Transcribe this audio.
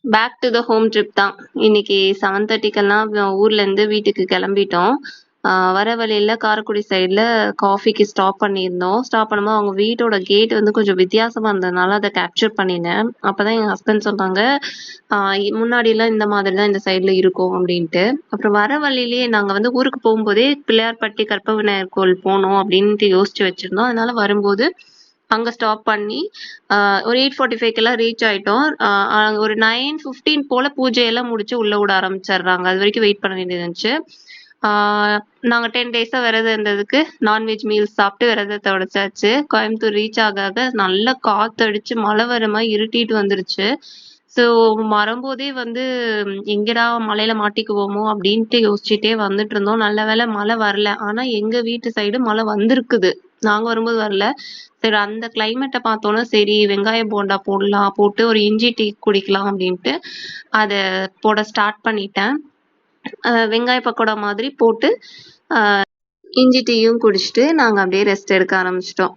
Back to the home trip தான். இன்னைக்கு 7:30க்கெல்லாம் ஊர்லேருந்து வீட்டுக்கு கிளம்பிட்டோம். வர வழியில காரைக்குடி சைடில் காஃபிக்கு ஸ்டாப் பண்ணியிருந்தோம். ஸ்டாப் பண்ணும்போது அவங்க வீட்டோட கேட் வந்து கொஞ்சம் வித்தியாசமாக இருந்ததுனால அதை கேப்சர் பண்ணினேன். அப்போ தான் எங்கள் ஹஸ்பண்ட் சொன்னாங்க, முன்னாடிலாம் இந்த மாதிரி தான் இந்த சைடில் இருக்கும் அப்படின்ட்டு. அப்புறம் வர வழியிலேயே நாங்கள் வந்து ஊருக்கு போகும்போதே பிள்ளையார்பட்டி கற்பக விநாயகர் கோவில் போகணும் அப்படின்ட்டு யோசிச்சு வச்சுருந்தோம். அதனால வரும்போது அங்க ஸ்டாப் பண்ணி ஒரு 8:45க்கெல்லாம் ரீச் ஆயிட்டோம். அங்க ஒரு 9:15 போல பூஜையெல்லாம் முடிச்சு உள்ள விட ஆரம்பிச்சிடுறாங்க. அது வரைக்கும் வெயிட் பண்ண வேண்டியது இருந்துச்சு. நாங்க 10 டேஸா விரதம் இருந்ததுக்கு நான்வெஜ் மீல்ஸ் சாப்பிட்டு விரதத்தை உடைச்சாச்சு. கோயம்புத்தூர் ரீச் ஆக ஆக நல்லா காத்தடிச்சு மழை வர மாதிரி இருட்டிட்டு வந்துருச்சு. ஸோ வரும்போதே வந்து எங்கடா மழையில மாட்டிக்குவோமோ அப்படின்ட்டு யோசிச்சுட்டே வந்துட்டு இருந்தோம். நல்ல வேளை மழை வரல. ஆனா எங்க வீட்டு சைடு மழை வந்திருக்குது. நாங்க வரும்போது வரல. சரி அந்த கிளைமேட்டை பார்த்தோன்னா சரி வெங்காய போண்டா போடலாம், போட்டு ஒரு இஞ்சி டீ குடிக்கலாம் அப்படின்ட்டு அதை போட ஸ்டார்ட் பண்ணிட்டேன். வெங்காய பக்கோடா மாதிரி போட்டு இஞ்சி டீயும் குடிச்சிட்டு நாங்கள் அப்படியே ரெஸ்ட் எடுக்க ஆரம்பிச்சிட்டோம்.